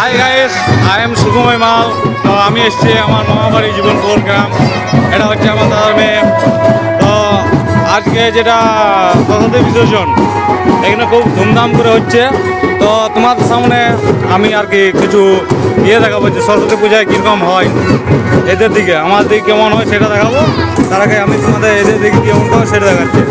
Hi guys, I am সুগময় মাল। তো আমি এসেছি আমার মামাবাড়ি জীবনপুর গ্রাম। এটা হচ্ছে আমার দাদার মেয়ে। তো আজকে যেটা সরস্বতী বিসর্জন এখানে খুব ধুমধাম করে হচ্ছে। তো তোমাদের সামনে আমি আর কি কিছু দেখাবো যে সরস্বতী পূজায় কীরকম হয় এদের দিকে, আমার দিকে কেমন হয় সেটা দেখাবো। তার আগে আমি তোমাদের এদের দিকে কেমন হয় সেটা দেখাচ্ছি।